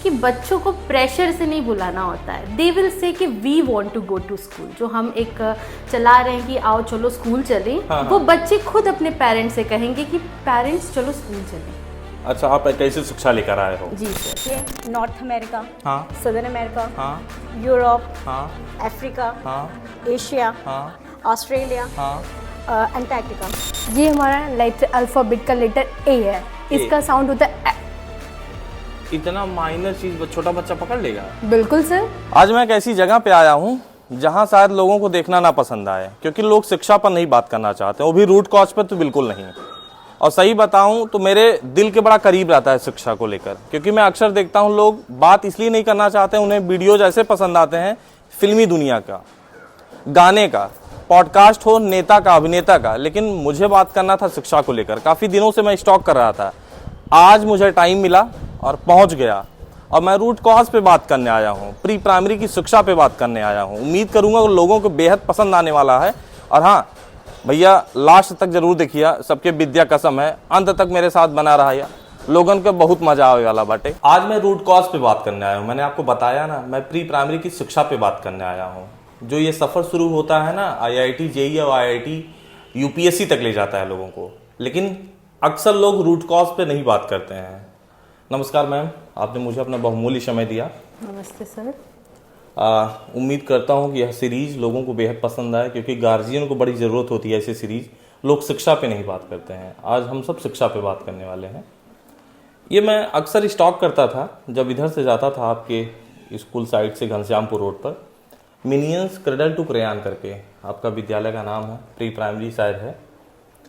कि बच्चों को प्रेशर से नहीं बुलाना होता है। दे विल से कि we want to go to school. जो हम एक चला रहे हैं कि आओ चलो स्कूल चलें, वो बच्चे खुद अपने पेरेंट्स से कहेंगे कि पेरेंट्स चलो स्कूल चलें। अच्छा, आप कैसी शिक्षा लेकर आए हो? जी सर। ये नॉर्थ अमेरिका, हाँ, सदर्न अमेरिका, हाँ, यूरोप, हाँ, अफ्रीका, हाँ, एशिया, हाँ, ऑस्ट्रेलिया, हाँ। अंटार्कटिका। ये हमारा लेटर अल्फाबेट का लेटर ए है, इसका साउंड होता है ए। इतना माइनर चीज छोटा बच्चा पकड़ लेगा? बिल्कुल सर। आज मैं एक ऐसी जगह पे आया हूँ जहाँ शायद लोगों को देखना ना पसंद आए, क्योंकि लोग शिक्षा पर नहीं बात करना चाहते, वो भी रूट कॉज पर तो बिल्कुल नहीं। और सही बताऊं तो मेरे दिल के बड़ा करीब रहता है शिक्षा को लेकर, क्योंकि मैं अक्सर देखता हूं लोग बात इसलिए नहीं करना चाहते, उन्हें वीडियोज ऐसे पसंद आते हैं फिल्मी दुनिया का, गाने का, पॉडकास्ट हो नेता का, अभिनेता का, लेकिन मुझे बात करना था शिक्षा को लेकर। काफी दिनों से मैं स्टॉक कर रहा था, आज मुझे टाइम मिला और पहुंच गया, और मैं रूट कॉज पे बात करने आया हूँ, प्री प्राइमरी की शिक्षा पे बात करने आया हूँ। उम्मीद करूंगा कि लोगों को बेहद पसंद आने वाला है। और हाँ भैया, लास्ट तक जरूर देखिए, सबके विद्या कसम है, अंत तक मेरे साथ बना रहा, लोगन को बहुत मजा आने वाला बाटे। आज मैं रूट कॉज पे बात करने आया हूँ। मैंने आपको बताया ना, मैं प्री प्राइमरी की शिक्षा पे बात करने आया हूँ। जो ये सफर शुरू होता है ना, IIT JEE और IIT UPSC तक ले जाता है लोगों को, लेकिन अक्सर लोग रूट कॉज पे नहीं बात करते हैं। नमस्कार मैम, आपने मुझे अपना बहुमूल्य समय दिया। नमस्ते सर। उम्मीद करता हूँ कि यह सीरीज लोगों को बेहद पसंद आए, क्योंकि गार्जियन को बड़ी ज़रूरत होती है ऐसी सीरीज। लोग शिक्षा पे नहीं बात करते हैं, आज हम सब शिक्षा पे बात करने वाले हैं। ये मैं अक्सर स्टॉक करता था जब इधर से जाता था आपके स्कूल साइड से घनश्यामपुर रोड पर, मिनियंस क्रेडल टू क्रेयन करके आपका विद्यालय का नाम है, प्री प्राइमरी शायद है।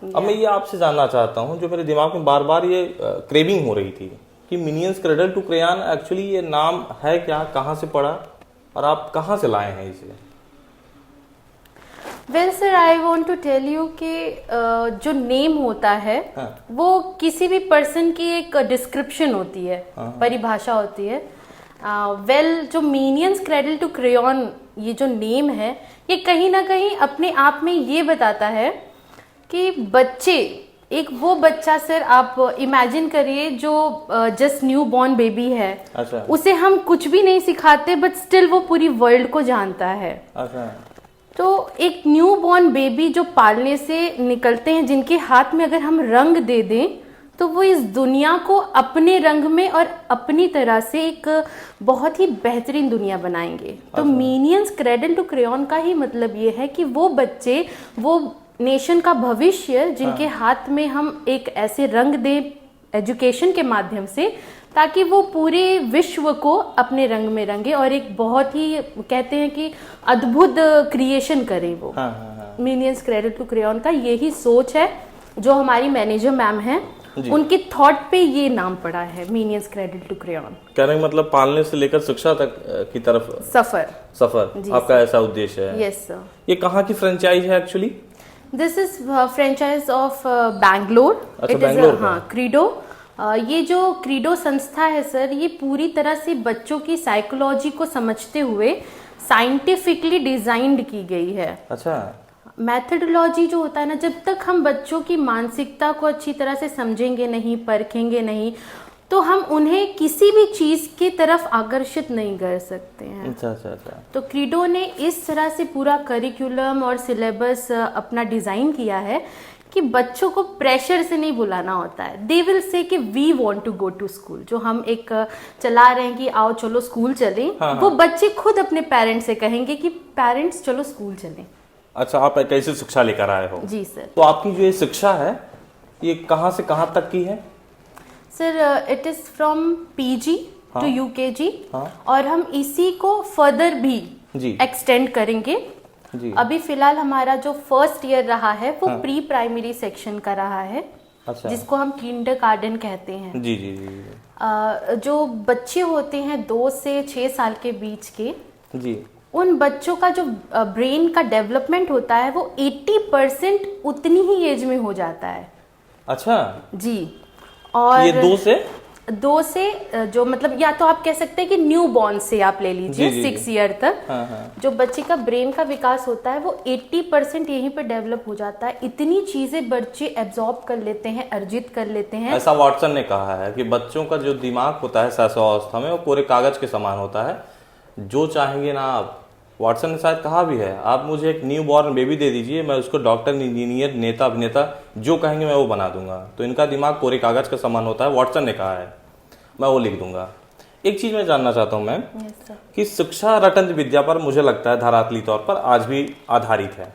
अब मैं ये आपसे जानना चाहता हूँ, जो मेरे दिमाग में बार बार ये क्रेविंग हो रही थी कि Minions Cradle to Crayon actually ये नाम है क्या, कहाँ से पढ़ा और आप कहाँ से लाए हैं इसे? Well sir, I want to tell you कि जो नेम होता है, हाँ, वो किसी भी पर्सन की एक डिस्क्रिप्शन होती है, परिभाषा होती है। वेल जो मिनियंस क्रेडल टू क्रेयॉन ये जो नेम है, ये कहीं ना कहीं अपने आप में ये बताता है कि बच्चे, एक वो बच्चा सर, आप इमेजिन करिए जो जस्ट न्यू बॉर्न बेबी है। अच्छा। उसे हम कुछ भी नहीं सिखाते, बट स्टिल वो पूरी वर्ल्ड को जानता है। अच्छा। तो एक न्यू बॉर्न बेबी जो पालने से निकलते हैं, जिनके हाथ में अगर हम रंग दे दें तो वो इस दुनिया को अपने रंग में और अपनी तरह से एक बहुत ही बेहतरीन दुनिया बनाएंगे। तो मिनियंस क्रेडल टू क्रेयॉन का ही मतलब ये है कि वो बच्चे, वो नेशन का भविष्य, जिनके हाथ में हम एक ऐसे रंग दें एजुकेशन के माध्यम से, ताकि वो पूरे विश्व को अपने रंग में रंगे और एक बहुत ही, कहते हैं कि अद्भुत क्रिएशन करें वो। मिनियंस क्रेडल टू क्रेयॉन का यही सोच है। जो हमारी मैनेजर मैम हैं, उनके थॉट पे ये नाम पड़ा है, मिनियंस क्रेडल टू क्रेयॉन। कहने का मतलब पालने से लेकर शिक्षा तक की तरफ सफर आपका ऐसा उद्देश्य है? Yes sir. ये कहाँ की फ्रेंचाइज है actually? This is franchise of Bangalore. अच्छा, इट बैंगलोर इज, हाँ, क्रीडो। ये जो क्रीडो संस्था है सर, ये पूरी तरह से बच्चों की साइकोलॉजी को समझते हुए साइंटिफिकली डिजाइंड की गई है। अच्छा। मेथडोलॉजी जो होता है ना, जब तक हम बच्चों की मानसिकता को अच्छी तरह से समझेंगे नहीं, परखेंगे नहीं, तो हम उन्हें किसी भी चीज की तरफ आकर्षित नहीं कर सकते हैं। अच्छा। तो क्रीडो ने इस तरह से पूरा करिकुलम और सिलेबस अपना डिजाइन किया है कि बच्चों को प्रेशर से नहीं बुलाना होता है। दे विल से कि we want to go to school. जो हम एक चला रहे हैं कि आओ चलो स्कूल चलें, वो बच्चे खुद अपने पेरेंट्स से कहेंगे कि पेरेंट्स चलो स्कूल चलें। अच्छा, आप कैसी शिक्षा लेकर आए हो? जी सर। तो आपकी जो ये शिक्षा है, ये कहाँ से कहाँ तक की है? Sir, it is from PG to UKG, और हम इसी को फर्दर भी एक्सटेंड करेंगे। अभी फिलहाल हमारा जो फर्स्ट ईयर रहा है वो प्री प्राइमरी सेक्शन का रहा है। अच्छा। जिसको हम किंडरगार्टन कहते हैं। जी। जो बच्चे होते हैं 2 से 6 साल के बीच के, जी, उन बच्चों का जो ब्रेन का डेवलपमेंट होता है वो 80% उतनी ही एज में हो जाता है। अच्छा। जी। और ये 2 से 2 से जो मतलब या तो आप कह सकते हैं कि न्यू बॉर्न से आप ले लीजिए जी, जी, 6 ईयर तक। हाँ। जो बच्चे का ब्रेन का विकास होता है वो 80% यहीं पे डेवलप हो जाता है। इतनी चीजें बच्चे एब्जॉर्ब कर लेते हैं, अर्जित कर लेते हैं। ऐसा वाटसन ने कहा है कि बच्चों का जो दिमाग होता है शैशवावस्था में वो कोरे कागज के समान होता है, जो चाहेंगे ना आप। वाटसन ने शायद कहा भी है, आप मुझे एक न्यू बॉर्न बेबी दे दीजिए, मैं उसको डॉक्टर, इंजीनियर, नेता, अभिनेता जो कहेंगे मैं वो बना दूंगा। तो इनका दिमाग कोरे कागज का समान होता है, वाटसन ने कहा है, मैं वो लिख दूंगा। एक चीज मैं जानना चाहता हूँ मैम, कि शिक्षा रटन विद्या पर मुझे लगता है धरातली तौर पर आज भी आधारित है,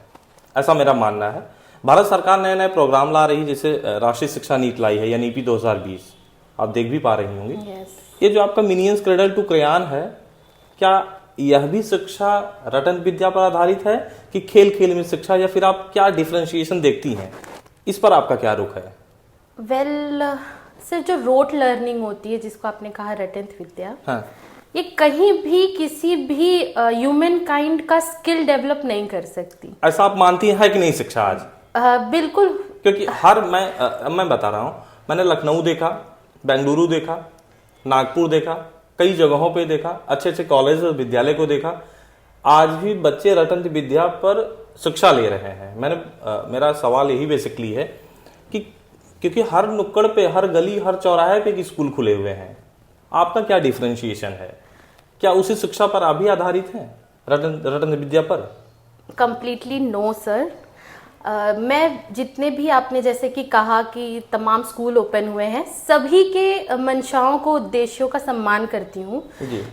ऐसा मेरा मानना है। भारत सरकार नए नए प्रोग्राम ला रही है, जैसे राष्ट्रीय शिक्षा नीति लाई है या नीति 2020, आप देख भी पा रही होंगी। ये जो आपका मिनियंस क्रेडल टू क्रेयॉन है, क्या यह भी शिक्षा रटन विद्या पर आधारित है कि खेल खेल में शिक्षा, या फिर आप क्या डिफरेंशिएशन देखती हैं, इस पर आपका क्या रुख है? वेल सर, जो रोट लर्निंग होती है जिसको आपने कहा रटन विद्या, हाँ। ये कहीं भी किसी भी ह्यूमन काइंड का स्किल डेवलप नहीं कर सकती। ऐसा आप मानती हैं कि नहीं शिक्षा आज? बिल्कुल। क्योंकि मैं बता रहा हूं, मैंने लखनऊ देखा, बेंगलुरु देखा, नागपुर देखा, कई जगहों पे देखा, अच्छे अच्छे कॉलेज और विद्यालय को देखा, आज भी बच्चे रटन विद्या पर शिक्षा ले रहे हैं। मेरा सवाल यही बेसिकली है कि क्योंकि हर नुक्कड़ पे, हर गली, हर चौराहे पे एक स्कूल खुले हुए हैं, आपका क्या डिफरेंशिएशन है? क्या उसी शिक्षा पर आप भी आधारित हैं, रटन विद्या पर? Completely no sir. मैं जितने भी आपने जैसे कि कहा कि तमाम स्कूल ओपन हुए हैं, सभी के मंशाओं को, उद्देश्यों का सम्मान करती हूँ,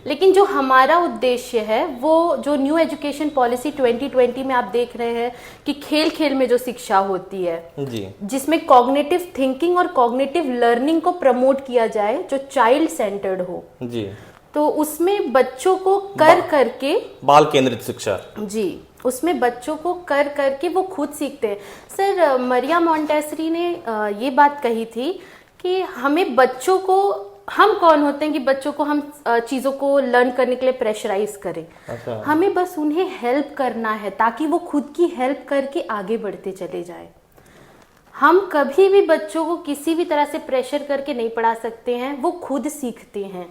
लेकिन जो हमारा उद्देश्य है वो जो न्यू एजुकेशन पॉलिसी 2020 में आप देख रहे हैं कि खेल खेल में जो शिक्षा होती है जी, जिसमें कॉग्निटिव थिंकिंग और कॉग्निटिव लर्निंग को प्रमोट किया जाए, जो चाइल्ड सेंटर्ड हो जी, तो उसमें बच्चों को करके बाल केंद्रित शिक्षा, जी, उसमें बच्चों को करके वो खुद सीखते हैं। सर, मरिया मॉन्टेसरी ने ये बात कही थी कि हमें बच्चों को, हम कौन होते हैं कि बच्चों को हम चीज़ों को लर्न करने के लिए प्रेशराइज करें। अच्छा। हमें बस उन्हें हेल्प करना है ताकि वो खुद की हेल्प करके आगे बढ़ते चले जाए। हम कभी भी बच्चों को किसी भी तरह से प्रेशर करके नहीं पढ़ा सकते हैं, वो खुद सीखते हैं।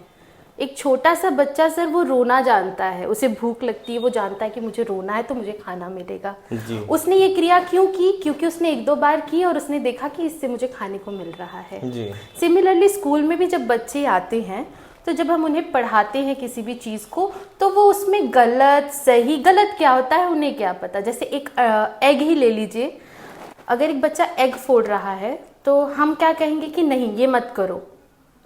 एक छोटा सा बच्चा सर, वो रोना जानता है, उसे भूख लगती है, वो जानता है कि मुझे रोना है तो मुझे खाना मिलेगा जी। उसने ये क्रिया क्यों की? क्योंकि उसने 1-2 बार की और उसने देखा कि इससे मुझे खाने को मिल रहा है जी। सिमिलरली स्कूल में भी जब बच्चे आते हैं तो जब हम उन्हें पढ़ाते हैं किसी भी चीज़ को, तो वो उसमें गलत सही, गलत क्या होता है उन्हें क्या पता। जैसे एक एग ही ले लीजिए, अगर एक बच्चा एग फोड़ रहा है तो हम क्या कहेंगे कि नहीं ये मत करो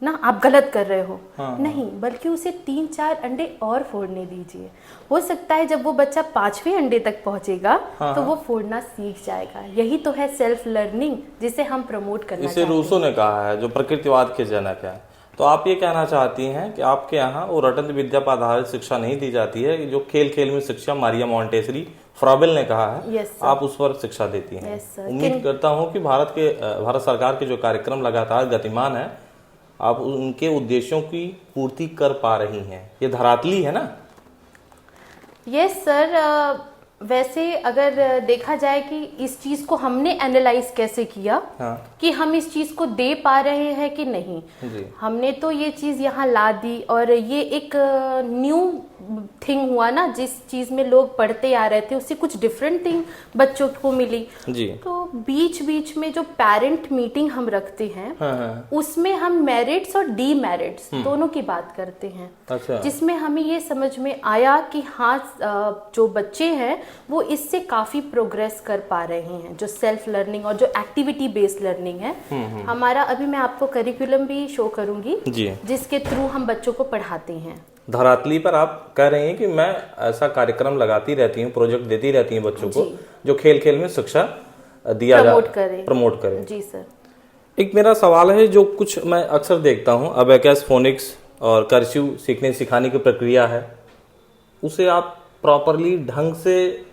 ना, आप गलत कर रहे हो। हाँ। नहीं, बल्कि उसे 3-4 अंडे और फोड़ने दीजिए। हो सकता है जब वो बच्चा 5वें अंडे तक पहुंचेगा हाँ। तो वो फोड़ना सीख जाएगा। यही तो है सेल्फ लर्निंग, जिसे हम प्रमोट करना चाहते हैं। इसे रूसो ने कहा है, जो प्रकृतिवाद के जनक है। तो आप ये कहना चाहती हैं कि आपके यहाँ वो रटन विद्या पर आधारित शिक्षा नहीं दी जाती है, जो खेल खेल में शिक्षा मारिया मॉन्टेसरी, फ्रॉबेल ने कहा है, आप उस पर शिक्षा देती हैं। उम्मीद करता हूँ कि भारत सरकार के जो कार्यक्रम लगातार गतिमान है, आप उनके उद्देश्यों की पूर्ति कर पा रही हैं। ये धरातली है ना? Yes sir. वैसे अगर देखा जाए कि इस चीज को हमने एनालाइज कैसे किया हाँ। कि हम इस चीज को दे पा रहे हैं कि नहीं जी। हमने तो ये चीज यहाँ ला दी और ये एक न्यू थिंग हुआ ना, जिस चीज में लोग पढ़ते आ रहे थे उससे कुछ डिफरेंट थिंग बच्चों को मिली जी। तो बीच बीच में जो पेरेंट मीटिंग हम रखते हैं हाँ। उसमें हम मेरिट्स और डीमेरिट्स दोनों की बात करते हैं अच्छा। जिसमें हमें ये समझ में आया कि हाँ, जो बच्चे हैं वो इससे काफी प्रोग्रेस कर पा रहे हैं। जो सेल्फ लर्निंग और जो एक्टिविटी बेस्ड लर्निंग है हमारा, अभी मैं आपको करिकुलम भी शो करूंगी जिसके थ्रू हम बच्चों को पढ़ाते हैं। धरातली पर आप कह रहे हैं कि मैं ऐसा कार्यक्रम लगाती रहती हूँ, प्रोजेक्ट देती रहती हूँ बच्चों को जो खेल खेल में शिक्षा दिया जाए, प्रमोट करे जी सर। एक मेरा सवाल है, जो कुछ मैं अक्सर देखता हूँ, अबेकस, फोनिक्स और कर्सिव सीखने सिखाने की प्रक्रिया है, उसे आप प्रॉपरली ढंग से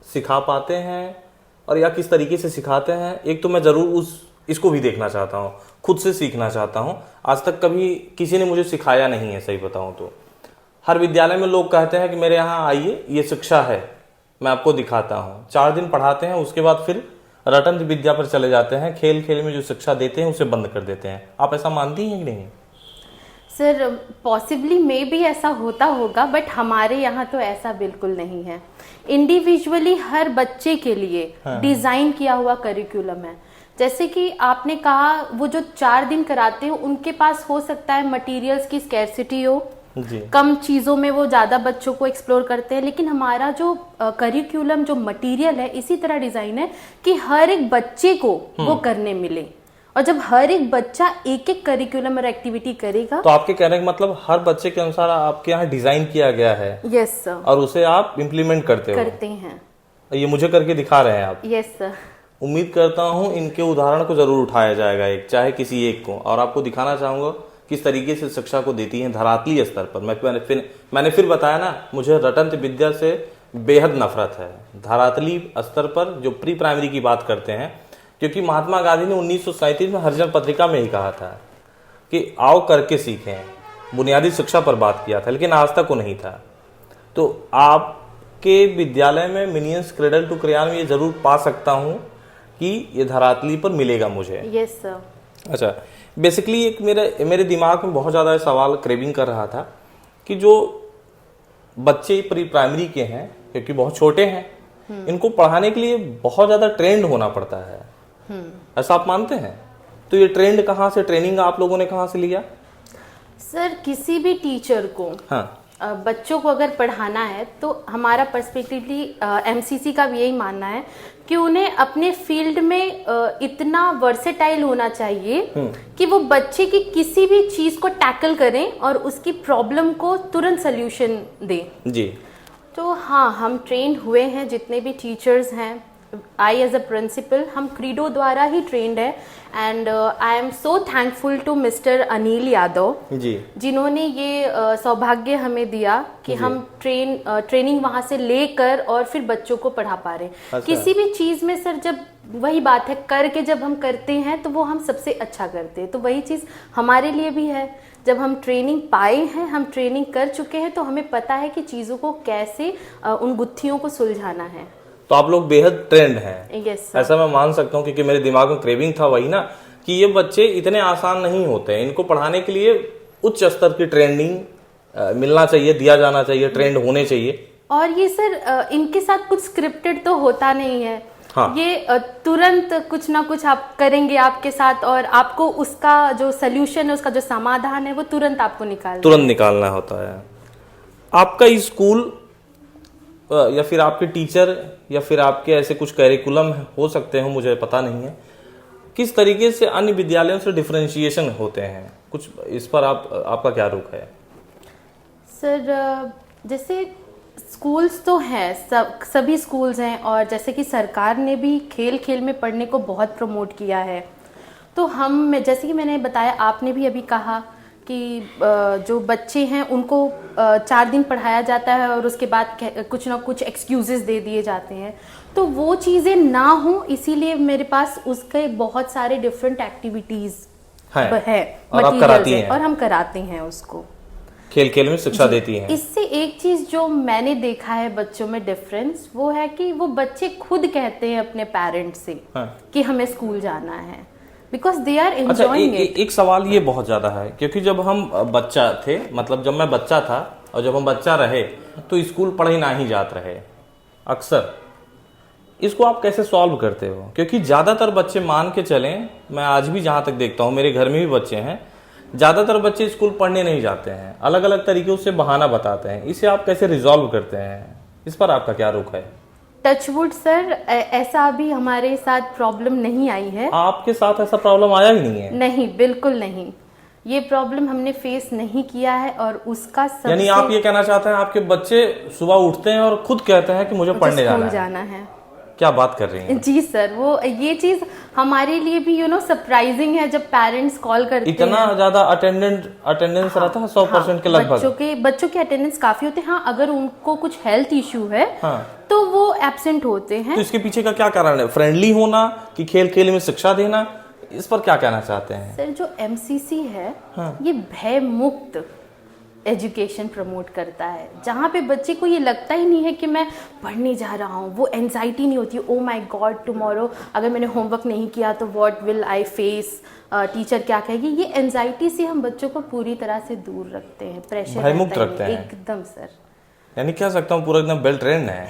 सिखा पाते हैं और या किस तरीके से सिखाते हैं? एक तो मैं जरूर इसको भी देखना चाहता हूँ, खुद से सीखना चाहता हूँ। आज तक कभी किसी ने मुझे सिखाया नहीं है, सही बताऊँ तो। हर विद्यालय में लोग कहते हैं कि मेरे यहाँ आइए, ये शिक्षा है, मैं आपको दिखाता हूँ। 4 दिन पढ़ाते हैं, उसके बाद फिर रटन विद्या पर चले जाते हैं। खेल खेल में जो शिक्षा देते हैं उसे बंद कर देते हैं। आप ऐसा मानती हैं कि नहीं? सर पॉसिबली मे भी ऐसा होता होगा, बट हमारे यहाँ तो ऐसा बिल्कुल नहीं है। इंडिविजुअली हर बच्चे के लिए डिजाइन किया हुआ करिकुलम है। जैसे कि आपने कहा, वो जो 4 दिन कराते हो उनके पास हो सकता है मटेरियल्स की स्कैरसिटी हो, जी। कम चीजों में वो ज्यादा बच्चों को एक्सप्लोर करते हैं, लेकिन हमारा जो करिकुलम जो मटेरियल है इसी तरह डिजाइन है कि हर एक बच्चे को वो करने मिले। और जब हर एक बच्चा एक एक करिकुलम और एक्टिविटी करेगा, तो आपके कहने का मतलब हर बच्चे के अनुसार आपके यहाँ डिजाइन किया गया है। Yes sir. और उसे आप इम्प्लीमेंट करते हैं। ये मुझे करके दिखा रहे हैं आप। Yes sir. उम्मीद करता हूँ इनके उदाहरण को जरूर उठाया जाएगा, एक चाहे किसी एक को, और आपको दिखाना चाहूंगा किस तरीके से शिक्षा को देती हैं धरातलीय स्तर पर। मैंने फिर बताया ना, मुझे रटंत विद्या से बेहद नफरत है। धरातलीय स्तर पर जो प्री प्राइमरी की बात करते हैं, क्योंकि महात्मा गांधी ने 1937 में हरिजन पत्रिका में ही कहा था कि आओ करके सीखें, बुनियादी शिक्षा पर बात किया था, लेकिन आज तक वो नहीं था। तो आपके विद्यालय में मिनियंस क्रेडल टू क्रेयॉन में ये जरूर पा सकता हूँ कि ये धरातली पर मिलेगा मुझे। Yes sir. अच्छा, बेसिकली एक मेरे दिमाग में बहुत ज़्यादा सवाल क्रेविंग कर रहा था कि जो बच्चे प्री प्राइमरी के हैं, क्योंकि बहुत छोटे हैं, इनको पढ़ाने के लिए बहुत ज़्यादा ट्रेंड होना पड़ता है, ऐसा आप मानते हैं? तो ये ट्रेंड कहाँ से, ट्रेनिंग आप लोगों ने कहाँ से लिया? सर किसी भी टीचर को बच्चों को अगर पढ़ाना है तो हमारा पर्सपेक्टिवली एमसीसी का भी यही मानना है कि उन्हें अपने फील्ड में इतना वर्सेटाइल होना चाहिए कि वो बच्चे की किसी भी चीज को टैकल करें और उसकी प्रॉब्लम को तुरंत सोल्यूशन दें। जी। तो हाँ, हम ट्रेन हुए हैं, जितने भी टीचर्स हैं, आई एज अ प्रिंसिपल, हम क्रीडो द्वारा ही ट्रेंड है। And I am so thankful to mister Anil Yadav ji, जिन्होंने ये सौभाग्य हमें दिया कि हम ट्रेनिंग वहां से लेकर और फिर बच्चों को पढ़ा पा रहे हैं। अच्छा। किसी भी चीज में सर, जब वही बात है, करके जब हम करते हैं तो वो हम सबसे अच्छा करते हैं। तो वही चीज हमारे लिए भी है, जब हम ट्रेनिंग पाए हैं, हम ट्रेनिंग कर चुके हैं, तो हमें पता है कि चीजों को कैसे उन गुत्थियों को सुलझाना है। तो आप लोग बेहद ट्रेंड हैं। यस, ऐसा मैं मान सकता हूँ, क्योंकि मेरे दिमाग में क्रेविंग था वही ना, कि ये बच्चे इतने आसान नहीं होते हैं, इनको पढ़ाने के लिए उच्च स्तर की ट्रेनिंग मिलना चाहिए, दिया जाना चाहिए, ट्रेंड होने चाहिए। और ये सर इनके साथ कुछ स्क्रिप्टेड तो होता नहीं है। हाँ। ये तुरंत कुछ ना कुछ आप करेंगे आपके साथ, और आपको उसका जो सोल्यूशन है, उसका जो समाधान है, वो तुरंत आपको निकालना होता है। आपका स्कूल या फिर आपके टीचर या फिर आपके ऐसे कुछ कैरिकुलम हो सकते हैं, मुझे पता नहीं है, किस तरीके से अन्य विद्यालयों से डिफरेंशिएशन होते हैं, कुछ इस पर आपका क्या रुख है? सर जैसे स्कूल्स तो हैं, सभी स्कूल्स हैं, और जैसे कि सरकार ने भी खेल खेल में पढ़ने को बहुत प्रमोट किया है। तो हम, जैसे कि मैंने बताया, आपने भी अभी कहा कि जो बच्चे हैं उनको 4 दिन पढ़ाया जाता है और उसके बाद कुछ ना कुछ एक्सक्यूजेस दे दिए जाते हैं। तो वो चीज़ें ना हो, इसीलिए मेरे पास उसके बहुत सारे डिफरेंट एक्टिविटीज़ है मटीरियल्स, और हम कराते हैं उसको, खेल खेल में शिक्षा देती हैं। इससे एक चीज जो मैंने देखा है बच्चों में डिफरेंस, वो है कि वो बच्चे खुद कहते हैं अपने पेरेंट्स से कि हमें स्कूल जाना है, because they are enjoying it. एक सवाल ये बहुत ज्यादा है, क्योंकि जब हम बच्चा थे, मतलब जब मैं बच्चा था और जब हम बच्चा रहे, तो स्कूल पढ़े ना ही जात रहे अक्सर। इसको आप कैसे सॉल्व करते हो? क्योंकि ज्यादातर बच्चे, मान के चलें, मैं आज भी जहां तक देखता हूं, मेरे घर में भी बच्चे हैं, ज्यादातर बच्चे स्कूल पढ़ने नहीं जाते हैं, अलग अलग तरीकों से बहाना बताते हैं। इसे आप कैसे रिजॉल्व करते हैं? इस पर आपका क्या रुख है? टचवुड सर, ऐसा अभी हमारे साथ प्रॉब्लम नहीं आई है। आपके साथ ऐसा प्रॉब्लम आया ही नहीं है? नहीं, बिल्कुल नहीं, ये प्रॉब्लम हमने फेस नहीं किया है। और उसका सबसे, यानी आप ये कहना चाहते हैं आपके बच्चे सुबह उठते हैं और खुद कहते हैं कि मुझे पढ़ने जाना है? क्या बात कर रही हैं? जी सर, वो ये चीज हमारे लिए भी सरप्राइजिंग है जब पेरेंट्स कॉल करते हैं। इतना ज्यादा अटेंडेंस रहता है 100% के लगभग। बच्चों के अटेंडेंस काफी होते हैं। हाँ, अगर उनको कुछ हेल्थ इश्यू है तो वो एब्सेंट होते हैं। तो इसके पीछे का क्या कारण है? फ्रेंडली होना कि खेल खेल में शिक्षा देना? इस पर क्या कहना चाहते हैं? सर, जो एमसीसी है ये भय मुक्त एजुकेशन प्रमोट करता है, जहाँ पे बच्चे को ये लगता ही नहीं है कि मैं पढ़ने जा रहा हूँ। वो एंजाइटी नहीं होती, ओ माय गॉड टुमारो अगर मैंने होमवर्क नहीं किया तो what will I face, teacher क्या कहेगी। ये एंजाइटी से हम बच्चों को पूरी तरह से दूर रखते हैं, प्रेशर भयमुक्त रखते हैं एकदम सर। यानी कह सकता हूँ पूरा एकदम वेल ट्रेंड है।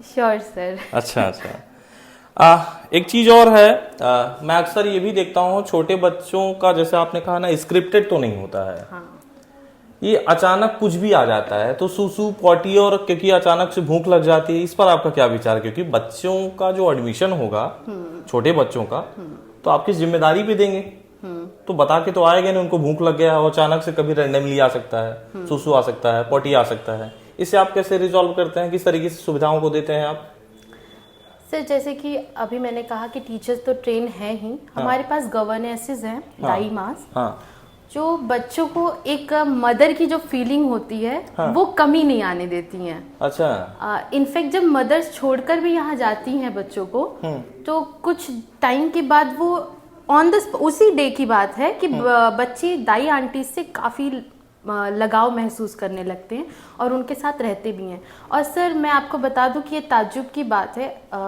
Sure sir. अच्छा। एक चीज और है, मैं अक्सर ये भी देखता हूँ छोटे बच्चों का, जैसे आपने कहा ना, स्क्रिप्टेड तो नहीं होता है। हाँ। ये अचानक कुछ भी आ जाता है तो सूसू पॉटी, और क्योंकि अचानक से भूख लग जाती है, इस पर आपका क्या विचार है? क्योंकि बच्चों का जो एडमिशन होगा, छोटे बच्चों का, तो आपकी जिम्मेदारी भी देंगे, तो बता के तो आएगा नहीं उनको भूख लग गया, और अचानक से कभी रैंडमली आ सकता है, सूसू आ सकता है, पॉटी आ सकता है। इसे आप कैसे रिजॉल्व करते हैं? किस तरीके से सुविधाओं को देते हैं आप? सर जैसे कि अभी मैंने कहा कि टीचर्स तो ट्रेन है ही, हमारे पास गवर्नेसेस हैं, दाई मास, जो बच्चों को एक मदर की जो फीलिंग होती है वो कमी नहीं आने देती हैं। अच्छा। इनफैक्ट जब मदर्स छोड़कर भी यहाँ जाती हैं बच्चों को, तो कुछ टाइम के बाद वो ऑन द उसी डे की बात है कि बच्चे दाई आंटी से काफी लगाव महसूस करने लगते हैं और उनके साथ रहते भी हैं। और सर मैं आपको बता दूं कि ये ताज्जुब की बात है,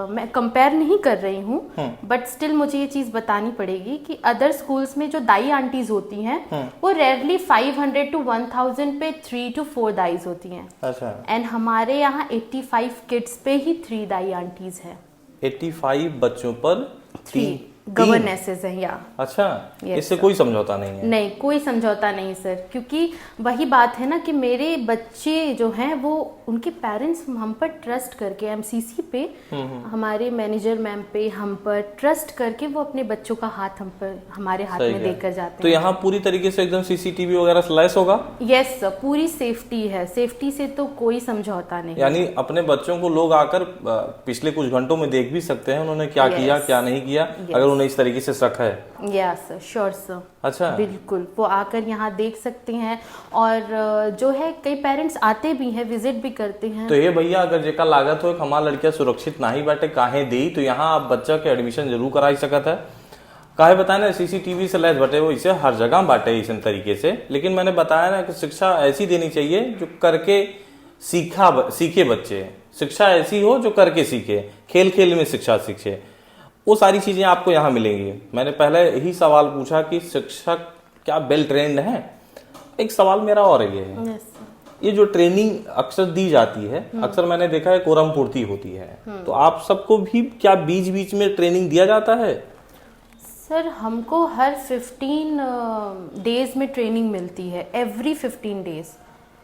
मैं कंपेयर नहीं कर रही हूँ, बट स्टिल मुझे ये चीज़ बतानी पड़ेगी कि अदर स्कूल्स में जो दाई आंटीज होती हैं वो रेयरली 500 to 1000 पे 3 to 4 दाईज होती हैं। अच्छा। एंड हमारे यहाँ 85 किड्स पे ही 3 दाई आंटीज है। 85 बच्चों पर 3 गवर्नेसेस हैं या। अच्छा। Yes, इससे sir. कोई समझौता नहीं है? नहीं, कोई समझौता नहीं सर, क्योंकि वही बात है ना कि मेरे बच्चे जो हैं वो उनके पेरेंट्स हम पर ट्रस्ट करके, एमसीसी पे हमारे मैनेजर मैम पे हम पर ट्रस्ट करके वो अपने बच्चों का हाथ हम पर, हमारे हाथ में देकर जाते हैं। तो यहाँ पूरी तरीके से एकदम सीसीटीवी वगैरह से लैस होगा? यस सर, पूरी सेफ्टी है, सेफ्टी से तो कोई समझौता नहीं। यानी अपने बच्चों को लोग आकर पिछले कुछ घंटों में देख भी सकते हैं उन्होंने क्या किया क्या नहीं किया, अगर उन्हें इस तरीके से शक है। Yes sir, sure sir. अच्छा। बिल्कुल, वो आकर यहाँ देख सकते हैं, और जो है कई पेरेंट्स आते भी हैं, विजिट भी करते हैं। तो ये भैया अगर जेका लागत हो हमार लड़कियां सुरक्षित नहीं बैठे काहे दी, तो यहाँ आप बच्चा के एडमिशन जरूर कराई सकत है। काहे बताया ना, सीसीटीवी से लैस बटे वो इसे हर जगह बांटे इस तरीके से। लेकिन मैंने बताया ना कि शिक्षा ऐसी देनी चाहिए जो करके सीखे बच्चे, शिक्षा ऐसी हो जो करके सीखे, खेल खेल में शिक्षा सीखे, वो सारी चीजें आपको यहाँ मिलेंगी। मैंने पहले ही सवाल पूछा कि शिक्षक क्या वेल ट्रेंड है। एक सवाल मेरा और ये है, ये जो ट्रेनिंग अक्सर दी जाती है, अक्सर मैंने देखा है कोरम पूर्ति होती है, तो आप सबको भी क्या बीच बीच में ट्रेनिंग दिया जाता है? सर हमको हर 15 डेज में ट्रेनिंग मिलती है, एवरी 15 डेज।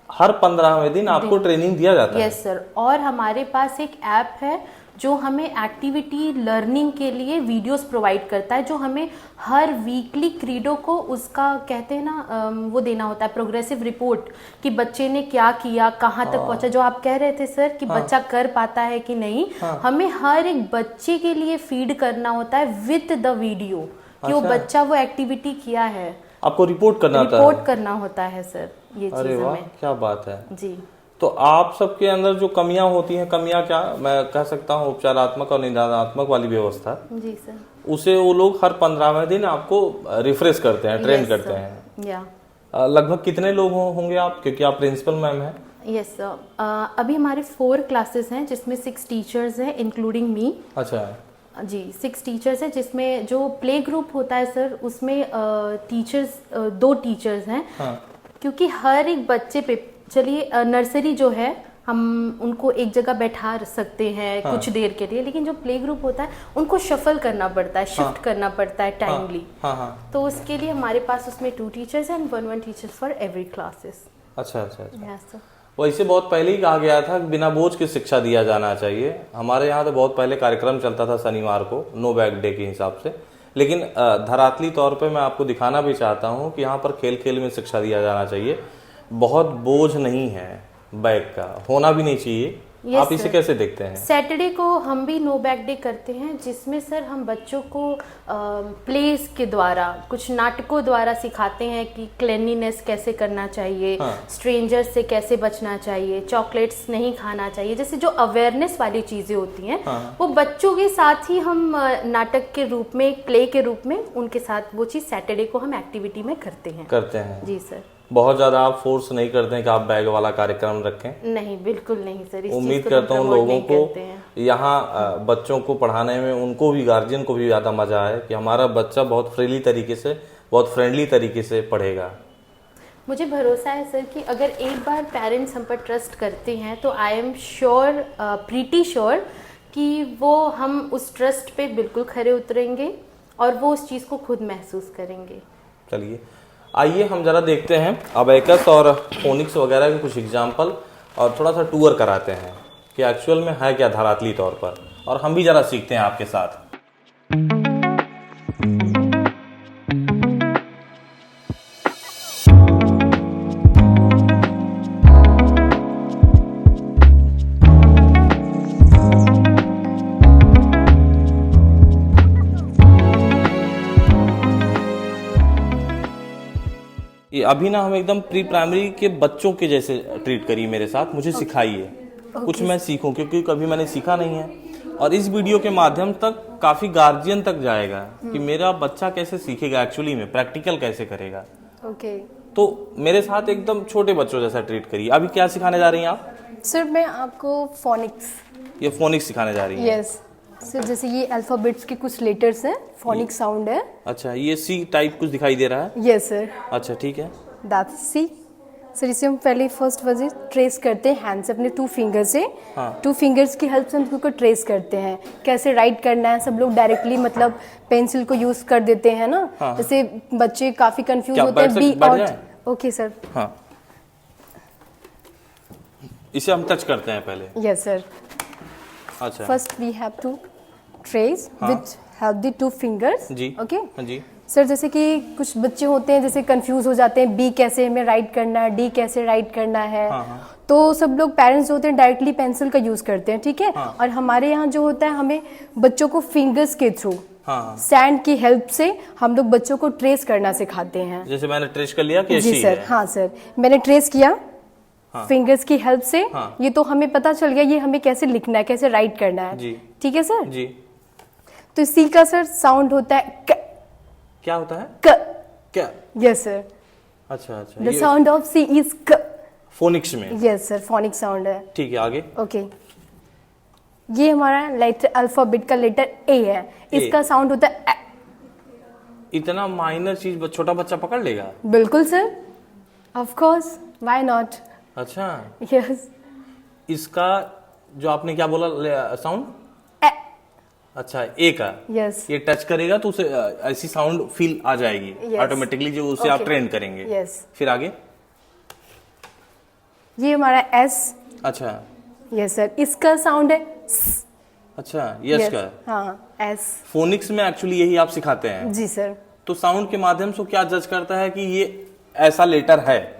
हर 15वें दिन आपको ट्रेनिंग दिया जाता है? Yes sir. और हमारे पास एक ऐप है जो हमें एक्टिविटी लर्निंग के लिए वीडियोस प्रोवाइड करता है, जो हमें हर वीकली क्रीडो को उसका कहते हैं ना वो देना होता है, प्रोग्रेसिव रिपोर्ट कि बच्चे ने क्या किया, कहाँ तक पहुंचा। जो आप कह रहे थे सर कि बच्चा कर पाता है कि नहीं, हमें हर एक बच्चे के लिए फीड करना होता है विद द वीडियो कि वो बच्चा वो एक्टिविटी किया है, आपको रिपोर्ट करना होता है सर। ये अरे वाह, क्या बात है जी। तो आप सबके अंदर जो कमियां होती हैं, कमियां क्या मैं कह सकता हूं, उपचारात्मक और निदानात्मक वाली व्यवस्था, जी सर, उसे वो लोग हर 15वें दिन आपको रिफ्रेश करते हैं, ट्रेन करते हैं। या लगभग कितने लोग होंगे आप, क्योंकि आप प्रिंसिपल मैम हैं? यस सर, अभी हमारे 4 क्लासेस हैं जिसमें 6 टीचर्स हैं इंक्लूडिंग मी। अच्छा जी, 6 टीचर्स हैं, जिसमें जो प्ले ग्रुप होता है सर उसमें टीचर्स 2 टीचर्स हैं। क्योंकि हर एक बच्चे पे, चलिए नर्सरी जो है हम उनको एक जगह बैठा सकते हैं कुछ देर के लिए, लेकिन जो प्ले ग्रुप होता है उनको शफल करना पड़ता है, शिफ्ट करना पड़ता है टाइमली। तो उसके लिए हमारे पास उसमें 2 teachers and 1 teacher for every classes. अच्छा अच्छा, यस सर। वैसे बहुत पहले ही कहा गया था कि बिना बोझ की शिक्षा दिया जाना चाहिए। हमारे यहाँ तो बहुत पहले कार्यक्रम चलता था शनिवार को, नो बैग डे के हिसाब से। लेकिन धरातली तौर पे मैं आपको दिखाना भी चाहता हूँ कि यहाँ पर खेल खेल में शिक्षा दिया जाना चाहिए। बहुत बोझ नहीं है बैग का, होना भी नहीं चाहिए। आप इसे कैसे देखते हैं? सैटरडे को हम भी नो बैग डे करते हैं, जिसमें सर हम बच्चों को प्लेस के द्वारा, कुछ नाटकों द्वारा सिखाते हैं कि क्लीनलीनेस कैसे करना चाहिए, स्ट्रेंजर्स से कैसे बचना चाहिए, चॉकलेट्स नहीं खाना चाहिए, जैसे जो अवेयरनेस वाली चीजें होती हैं वो बच्चों के साथ ही हम नाटक के रूप में, प्ले के रूप में उनके साथ वो चीज सैटरडे को हम एक्टिविटी में करते हैं। जी सर। बहुत ज्यादा आप फोर्स नहीं करते हैं कि आप बैग वाला कार्यक्रम रखें? नहीं, बिल्कुल नहीं सर। इस चीज़ उम्मीद को करता हम हूँ promote लोगों नहीं करते को हैं। यहाँ बच्चों को पढ़ाने में उनको भी, गार्जियन को भी ज़्यादा मजा आए कि हमारा बच्चा बहुत फ्रीली तरीके से, बहुत फ्रेंडली तरीके से पढ़ेगा। मुझे भरोसा है सर कि अगर एक बार पेरेंट्स हम पर ट्रस्ट करते हैं तो I am sure, pretty sure कि वो हम उस ट्रस्ट पे बिल्कुल खरे उतरेंगे और वो उस चीज़ को खुद महसूस करेंगे। चलिए आइए हम जरा देखते हैं अबेकस और फोनिक्स वगैरह के कुछ एग्जाम्पल और थोड़ा सा टूर कराते हैं कि एक्चुअल में है क्या धरातली तौर पर, और हम भी जरा सीखते हैं आपके साथ। ये अभी ना हम एकदम प्री प्राइमरी के बच्चों के जैसे ट्रीट करिए मेरे साथ, मुझे सिखाइए कुछ मैं सीखूं, क्योंकि कभी मैंने सीखा नहीं है। और इस वीडियो के माध्यम तक काफी गार्जियन तक जाएगा कि मेरा बच्चा कैसे सीखेगा, एक्चुअली में प्रैक्टिकल कैसे करेगा। ओके तो मेरे साथ एकदम छोटे बच्चों जैसा ट्रीट करिए। अभी क्या सिखाने जा रही हैं आप? सर मैं आपको फोनिक्स, ये फोनिक्स सिखाने जा रही हैं? Yes sir. जैसे ये अल्फाबेट्स के कुछ लेटर्स हैं, फोनिक साउंड है। अच्छा, ये सी टाइप कुछ दिखाई दे रहा है? यस सर, अच्छा ठीक है। That's see sir. इसे हम पहले फर्स्ट वर्ड ट्रेस करते हैं हैंड से, अपने 2 फिंगर से। हाँ। 2 फिंगर्स की हेल्प से हम उसको ट्रेस करते हैं। कैसे राइट करना है, सब लोग डायरेक्टली मतलब पेंसिल को यूज कर देते हैं ना। हाँ। जैसे बच्चे काफी कंफ्यूज क्या होते हैं बी बैठ और। जाए? Okay sir. हाँ, इसे हम टच करते हैं पहले। Yes sir. अच्छा first we have to trace हाँ। With help the 2 fingers. जी। ओके हाँ जी। सर जैसे कि कुछ बच्चे होते हैं जैसे कंफ्यूज हो जाते हैं, बी कैसे हमें राइट करना है, डी कैसे राइट करना है। हाँ। तो सब लोग पेरेंट्स होते हैं डायरेक्टली पेंसिल का यूज करते हैं, ठीक है। हाँ। और हमारे यहाँ जो होता है हमें बच्चों को फिंगर्स के थ्रू, हाँ। सैंड की हेल्प से हम लोग बच्चों को ट्रेस करना सिखाते हैं। जैसे मैंने ट्रेस कर लिया कि जी ऐसी सर। है? हाँ सर, मैंने ट्रेस किया फिंगर्स की हेल्प से। हाँ। ये तो हमें पता चल गया ये हमें कैसे लिखना है, कैसे राइट करना है। जी। ठीक है सर। जी। तो सी का सर साउंड होता है क। क्या होता है? क। क्या? Yes sir. अच्छा अच्छा, the sound of C is क। फोनिक्स में? यस सर, फोनिक साउंड है। ठीक है, आगे। ओके ये हमारा लेटर अल्फाबेट का लेटर ए है। इसका साउंड होता है ए। इतना माइनर चीज छोटा बच्चा पकड़ लेगा? बिल्कुल sir, of course, why not. अच्छा, यस। इसका जो आपने क्या बोला साउंड? ए। अच्छा, ए का? यस। ये टच करेगा तो उसे ऐसी साउंड फील आ जाएगी Yes. ऑटोमेटिकली, जो उसे आप Okay. ट्रेन करेंगे। Yes. फिर आगे? ये हमारा एस। अच्छा। यस सर, इसका साउंड है स। अच्छा, यस Yes. का? हाँ, एस। फोनिक्स में एक्चुअली यही आप सिखाते हैं? जी सर। तो साउंड के माध्यम से क्या जज करता है कि ये ऐसा लेटर है?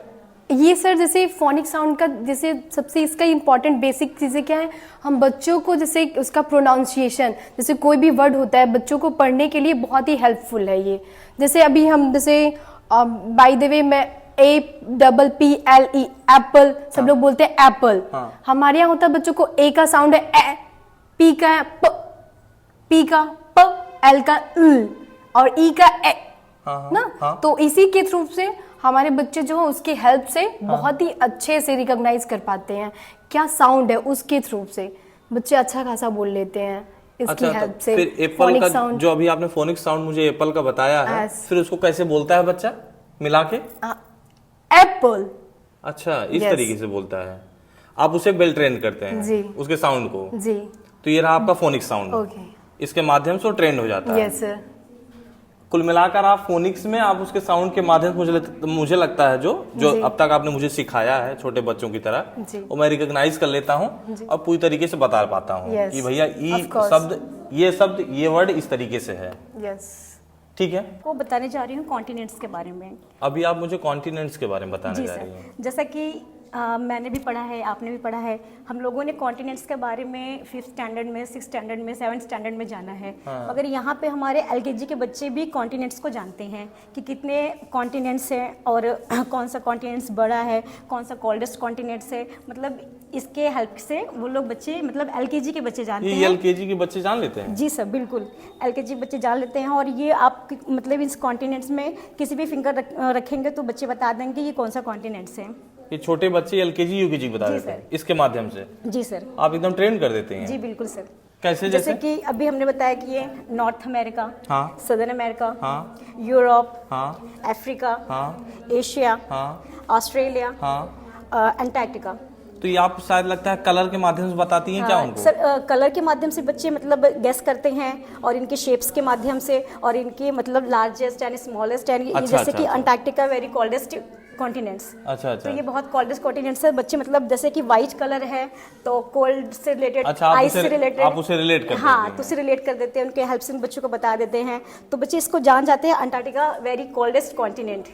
ये सर जैसे फोनिक साउंड का जैसे सबसे इसका इम्पॉर्टेंट बेसिक चीज़ें क्या है, हम बच्चों को जैसे उसका प्रोनाउंसिएशन, जैसे कोई भी वर्ड होता है बच्चों को पढ़ने के लिए बहुत ही हेल्पफुल है ये। जैसे अभी हम जैसे बाय द वे मैं APPLE एप्पल, सब लोग बोलते हैं एप्पल। हाँ। हमारे यहाँ होता है बच्चों को ए का साउंड है ए, पी का है प, पी का प, एल का ल और ई का ए। हाँ, ना हाँ। तो इसी के थ्रू से हमारे बच्चे जो है उसकी हेल्प से बहुत ही अच्छे से रिकॉग्नाइज कर पाते हैं क्या साउंड है। उसके थ्रू से बच्चे अच्छा खासा बोल लेते हैं इसकी अच्छा, हेल्प तो से। फिर एप्पल फोनिक का साउंड जो अभी आपने फोनिक साउंड मुझे एप्पल का बताया है, Yes. फिर उसको कैसे बोलता है बच्चा मिला के? एप्पल। अच्छा, इस Yes. तरीके से बोलता है। आप उसे बेल ट्रेन करते हैं जी। उसके साउंड को। जी। तो ये रहा आपका फोनिक साउंड। ओके। इसके माध्यम से वो ट्रेंड हो जाता है। Yes sir. कुल मिलाकर आप फोनिक्स में आप उसके साउंड के माध्यम से मुझे लगता है जो जी। अब तक आपने मुझे सिखाया है छोटे बच्चों की तरह, जी। वो मैं रिकॉग्नाइज कर लेता हूँ और पूरी तरीके से बता पाता हूँ Yes. कि भैया Of course. शब्द ये वर्ड इस तरीके से है। यस। ठीक है। को बताने जा रही हूँ कॉन्टिनेंट्स के बारे में। अभी आप मुझे कॉन्टिनेंट्स के बारे में बताने जी जा रही सर, हैं। जैसा कि मैंने भी पढ़ा है, आपने भी पढ़ा है। हम लोगों ने कॉन्टिनेंट्स के बारे में 5th स्टैंडर्ड में, 6th स्टैंडर्ड में, 7th स्टैंडर्ड में जाना है। मगर यहाँ पे हमारे एलकेजी के बच्चे भी कॉन्टिनेंट्स को जानते हैं कि कितने कॉन्टिनेंट्स हैं और कौन सा कॉन्टिनेंट्स बड़ा है, कौन सा कोल्डेस्ट कॉन्टिनेंट्स है। मतलब इसके हेल्प से वो लोग बच्चे, मतलब एलकेजी के बच्चे जानते हैं। ये एलकेजी के बच्चे जान लेते हैं? जी सर, बिल्कुल एलकेजी बच्चे जान लेते हैं। और ये आप मतलब इस कॉन्टिनेंट्स में किसी भी फिंगर रखेंगे तो बच्चे बता देंगे ये कौन सा कॉन्टिनेंट्स है। ये छोटे बच्चे एलकेजी यूकेजी बता देते हैं इसके माध्यम से? जी सर। आप एकदम ट्रेन कर देते हैं? जी बिल्कुल सर। कैसे? जैसे कि अभी हमने बताया कि ये नॉर्थ अमेरिका, हाँ, सदर्न अमेरिका, हाँ, यूरोप, हाँ, अफ्रीका, हाँ, एशिया, हाँ, ऑस्ट्रेलिया, हाँ, अंटार्कटिका। तो ये आप शायद लगता है कलर के माध्यम से बताती हैं क्या उनको? सर कलर के माध्यम से बच्चे मतलब गेस करते हैं और इनके शेप्स के माध्यम से और इनके मतलब लार्जेस्ट एंड स्मॉलेस्ट एंड जैसे कि अंटार्कटिका वेरी कोल्डेस्ट कॉन्टिनेंट्स। अच्छा। तो ये बहुत कोल्डेस्ट कॉन्टिनेंट्स है। बच्चे मतलब जैसे कि वाइट कलर है तो कोल्ड से रिलेटेड, आइस से रिलेटेड, आप उसे रिलेट कर देते हैं। हाँ, तो उसे रिलेट कर देते हैं, उनके हेल्प से बच्चों को बता देते हैं। तो बच्चे इसको जान जाते हैं Antarctica very coldest continent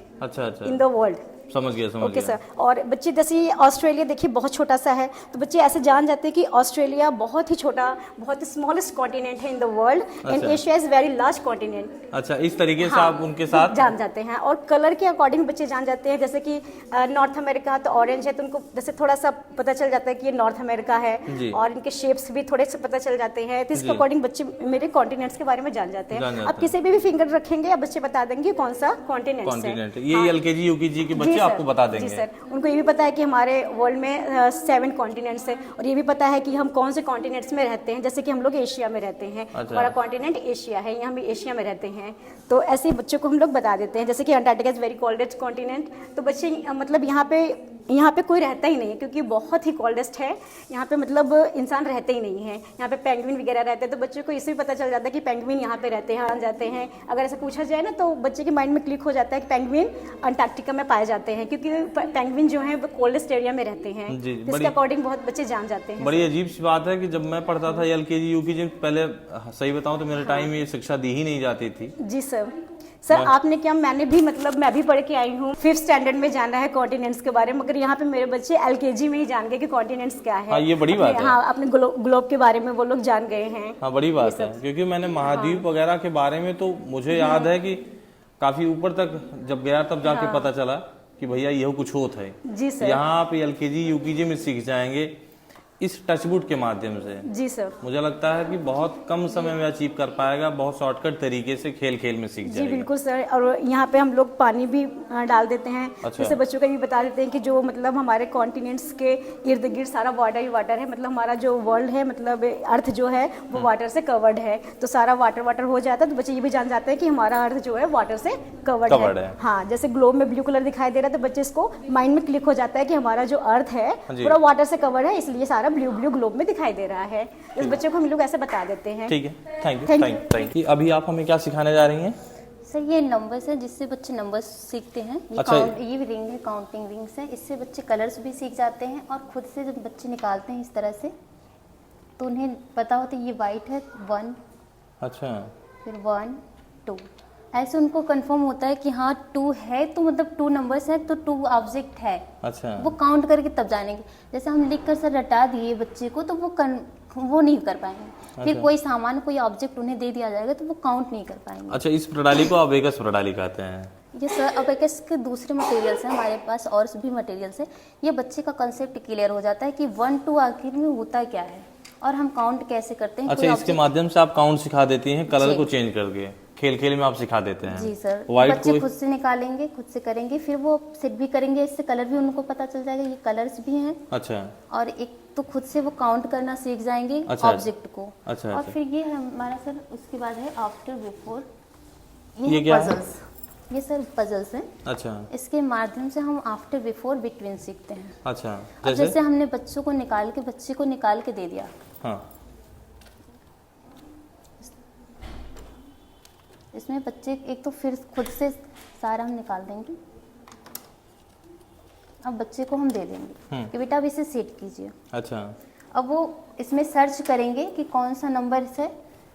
in the world. समझ गया। Okay sir. और बच्चे जैसे ऑस्ट्रेलिया देखिए बहुत छोटा सा है, तो बच्चे ऐसे जान जाते हैं कि ऑस्ट्रेलिया बहुत ही छोटा, बहुत ही स्मॉलेस्ट कॉन्टिनेंट है in the world and Asia is very large continent. अच्छा, इस तरीके से आप उनके साथ जान जाते हैं। और कलर के अकॉर्डिंग बच्चे जान जाते हैं। जैसे कि नॉर्थ अमेरिका तो ऑरेंज है, तो उनको जैसे थोड़ा सा पता चल जाता है कि ये नॉर्थ अमेरिका है और इनके शेप्स भी थोड़े से पता चल जाते हैं। तो इसके अकॉर्डिंग बच्चे मेरे कॉन्टिनेंट्स के बारे में जान जाते हैं। आप किसी भी फिंगर रखेंगे या बच्चे बता देंगे कौन सा कॉन्टिनेंट है। ये एलकेजी यूकेजी के बच्चे आपको बता देंगे? सर, उनको ये भी पता है कि हमारे वर्ल्ड में 7 कॉन्टिनेंट्स हैं और ये भी पता है कि हम कौन से कॉन्टिनेंट्स में रहते हैं। जैसे कि हम लोग एशिया में रहते हैं। अच्छा। हमारा कॉन्टिनेंट एशिया है, यहाँ हम एशिया में रहते हैं। तो ऐसे ही बच्चों को हम लोग बता देते हैं। जैसे कि Antarctica is very coldest continent, तो बच्चे मतलब यहाँ पे कोई रहता ही नहीं है क्योंकि बहुत ही कोल्डेस्ट है। यहाँ पे मतलब इंसान रहते ही नहीं है। यहाँ पे पेंगुइन वगैरह रहते हैं, तो बच्चों को इससे भी पता चल जाता है कि पेंगुइन यहाँ पे रहते हैं, आ जाते हैं। अगर ऐसा पूछा जाए ना तो बच्चे के माइंड में क्लिक हो जाता है कि पेंगुइन अंटार्कटिका में पाए जाते हैं क्योंकि पेंगुइन जो है वो कोल्डेस्ट एरिया में रहते हैं। इसके अकॉर्डिंग बहुत बच्चे जान जाते हैं। बड़ी अजीब सी बात है कि जब मैं पढ़ता था एलकेजी यूकेजी, पहले सही बताऊं तो मेरे टाइम में ये शिक्षा दी ही नहीं जाती थी। जी सर। सर आपने क्या, मैंने भी मतलब मैं भी पढ़ के आई हूँ। 5th स्टैंडर्ड में जाना है कॉन्टिनेंट्स के बारे में, मगर यहाँ पे मेरे बच्चे एलकेजी में ही जान गए कि कॉन्टिनेंट्स क्या है। हाँ, ये बड़ी बात है। हाँ, अपने ग्लोब के बारे में वो लोग जान गए हैं। हाँ, बड़ी बात है क्योंकि मैंने महाद्वीप वगैरह के बारे में तो मुझे याद है कि काफी ऊपर तक जब गया तब जाके पता चला कि भैया यह कुछ होता है। जी सर। यहाँ आप एलकेजी यूकेजी में सीख जाएंगे इस टचवुड के माध्यम से। जी सर। मुझे लगता है कि बहुत कम समय में अचीव कर पाएगा, बहुत शॉर्टकट तरीके से खेल खेल में सीख जाएगा। जी बिल्कुल सर। और यहाँ पे हम लोग पानी भी डाल देते हैं। अच्छा। जैसे बच्चों को भी बता देते हैं कि जो मतलब हमारे कॉन्टिनेंट्स के इर्द गिर्द सारा वाटर ही वाटर है। मतलब हमारा जो वर्ल्ड है, मतलब अर्थ जो है वो वाटर से कवर्ड है, तो सारा वाटर हो जाता है। तो बच्चे ये भी जान जाते हैं कि हमारा अर्थ जो है वाटर से कवर्ड है। हाँ, जैसे ग्लोब में ब्लू कलर दिखाई दे रहा है तो बच्चे इसको माइंड में क्लिक हो जाता है कि हमारा जो अर्थ है पूरा वाटर से कवर्ड है, इसलिए सारा ब्लू ब्लू ग्लोब में दिखाई दे रहा है। इस बच्चे को हम लोग ऐसे बता देते हैं। ठीक है, थैंक यू। अभी आप हमें क्या सिखाने जा रही हैं? सर ये नंबर्स है जिससे बच्चे नंबर्स सीखते हैं। ये अच्छा। ये रिंग है, काउंटिंग रिंग्स है। इससे बच्चे कलर्स भी सीख जाते हैं और खुद से जब बच्चे निकालते हैं इस तरह से तो उन्हें पता होता है ये वाइट है 1। अच्छा। फिर 1 2 ऐसे उनको कंफर्म होता है कि हाँ 2 है, तो मतलब 2 नंबर्स है तो 2 ऑब्जेक्ट है। अच्छा। वो काउंट करके तब जानेंगे। जैसे हम लिख कर सर रटा दिए बच्चे को तो वो नहीं कर पाएंगे। अच्छा। फिर कोई सामान, कोई ऑब्जेक्ट उन्हें दे दिया जाएगा तो वो काउंट नहीं कर पाएंगे। अच्छा, इस प्रणाली को अबेकस प्रणाली कहते हैं? ये सर अबेकस के दूसरे मटेरियल्स हैं हमारे पास और भी मटेरियल्स हैं। ये बच्चे का कंसेप्ट क्लियर हो जाता है कि 1 2 आखिर में होता क्या है और हम काउंट कैसे करते हैं। अच्छा, इसके माध्यम से आप काउंट सिखा देती हैं, कलर को चेंज करके खेल खेल में आप सिखा देते हैं? जी सर। व्हाइट बच्चे खुद से निकालेंगे, खुद से करेंगे, फिर वो सेट भी करेंगे। इससे कलर भी उनको पता चल जाएगा, ये कलर्स भी हैं। अच्छा। और एक तो खुद से वो काउंट करना सीख जाएंगे ऑब्जेक्ट को। अच्छा। और फिर ये हमारा सर उसके बाद है आफ्टर बिफोर। ये क्या है? पजल्स। ये सर पजल्स हैं। अच्छा। इसके माध्यम से हम आफ्टर बिफोर बिटवीन सीखते हैं। अच्छा। जैसे हमने बच्चे को निकाल के दे दिया। हाँ। इसमें बच्चे एक तो फिर खुद से सारा हम निकाल देंगे। अब बच्चे को हम दे देंगे कि बेटा अब इसे सेट कीजिए। अच्छा। अब वो इसमें सर्च करेंगे कि कौन सा नंबर है।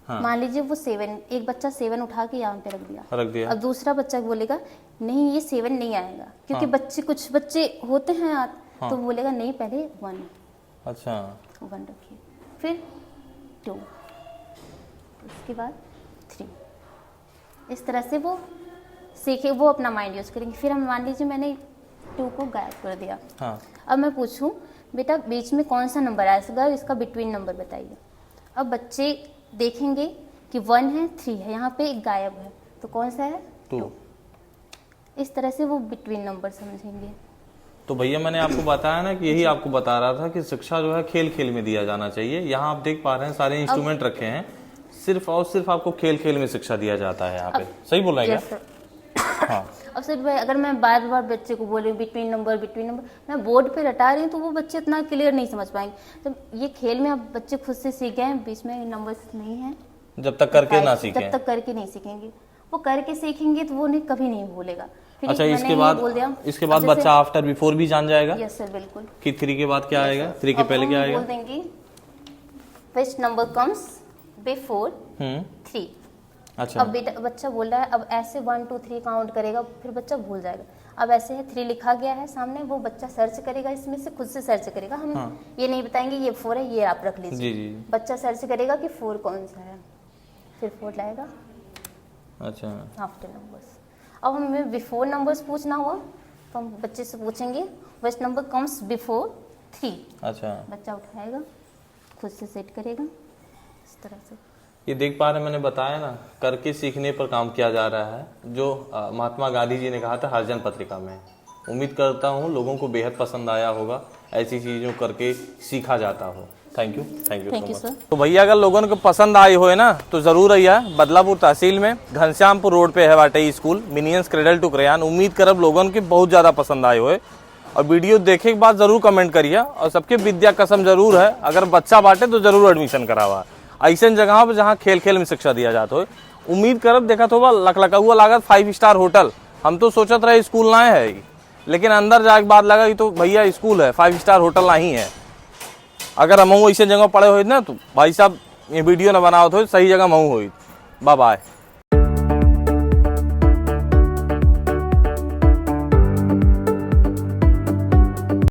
हाँ। मान लीजिए वो 7, एक बच्चा 7 उठा के यहाँ पे रख दिया। अब दूसरा बच्चा बोलेगा नहीं ये 7 नहीं आएगा, क्योंकि हाँ। कुछ बच्चे होते हैं तो बोलेगा नहीं पहले 1 अच्छा 1 रखिए, फिर 2, उसके बाद 3। इस तरह से वो सीखे, वो अपना माइंड यूज़ करेंगे। फिर हम मान लीजिए मैंने 2 को गायब कर दिया। हाँ अब मैं पूछूं बेटा बीच में कौन सा नंबर आएगा, इसका बिटवीन नंबर बताइए। अब बच्चे देखेंगे कि 1 है 3 है, यहाँ पे एक गायब है, तो कौन सा है 2। इस तरह से वो बिटवीन नंबर समझेंगे। तो भैया मैंने आपको बताया ना कि यही आपको बता रहा था कि शिक्षा जो है खेल खेल में दिया जाना चाहिए। यहाँ आप देख पा रहे हैं सारे इंस्ट्रूमेंट रखे हैं, सिर्फ और सिर्फ आपको खेल खेल में शिक्षा दिया जाता है यहाँ पे। सही बोल रहे हैं Yes, क्या? sir। हाँ अब सर अगर मैं बार बार बच्चे को बोल रही हूँ बिटवीन नंबर, मैं बोर्ड पे रटा रही हूँ तो वो बच्चे इतना क्लियर नहीं समझ पाएंगे। तो ये खेल में अब बच्चे खुद से सीख गए हैं, बीच में नंबर्स नहीं है, जब तक करके ना सीखें। जब तक करके नहीं सीखेंगे, वो करके सीखेंगे तो वो नहीं कभी नहीं भूलेगा। फिर अच्छा मैंने इसके ये बाद बोल दिया, इसके बाद अब जैसे- बच्चा आफ्टर बिफोर भी जान जाएगा यस सर बिल्कुल। कि 3 के बाद क्या आएगा, 3 के अब पहले हम क्या आएगा। बोल देंगे फर्स्ट नंबर कम्स बिफोर 3। अच्छा अब बेटा बच्चा बोल रहा है अब ऐसे 1 2 3 काउंट करेगा, फिर बच्चा भूल जाएगा। अब ऐसे है 3 लिखा गया है सामने, वो बच्चा सर्च करेगा, इसमें से खुद से सर्च करेगा। हम ये नहीं बताएंगे ये 4 है, ये आप रख लीजिए। जी जी बच्चा सर्च करेगा कि 4 कौन सा है, फिर 4 लाएगा अच्छा आफ्टर नंबर्स। अब हमें बिफोर नंबर्स पूछना हुआ तो हम बच्चे से पूछेंगे फर्स्ट नंबर कम्स बिफोर 3। अच्छा बच्चा उठाएगा, खुद से सेट करेगा इस तरह से। ये देख पा रहे हैं, मैंने बताया ना करके सीखने पर काम किया जा रहा है, जो महात्मा गांधी जी ने कहा था हरिजन पत्रिका में। उम्मीद करता हूँ लोगों को बेहद पसंद आया होगा, ऐसी चीज़ों करके सीखा जाता हो। Thank you thank you sir. तो भैया अगर लोगों को पसंद आई हो ना तो जरूर आइए। बदलापुर तहसील में घनश्यामपुर रोड पे है बाटे school Minions Cradle to Crayon. उम्मीद करब लोगों के बहुत ज़्यादा पसंद आए हुए, और वीडियो देखे के बाद जरूर कमेंट करिए। और सबके विद्या कसम जरूर है, अगर बच्चा बाटे तो जरूर एडमिशन करावा ऐसे जगह पर जहाँ खेल खेल में शिक्षा दिया जाता हो। उम्मीद करब देखा तो लकलका हुआ लागत 5 स्टार होटल। हम तो सोचत रहे स्कूल ना है, लेकिन अंदर जाके बाद लगा कि तो भैया स्कूल है, 5 स्टार होटल नहीं है। अगर हम ऐसे जगह पड़े हुए ना तो भाई साहब ये वीडियो ना बनाओ तो सही जगह महू हुई। Bye bye.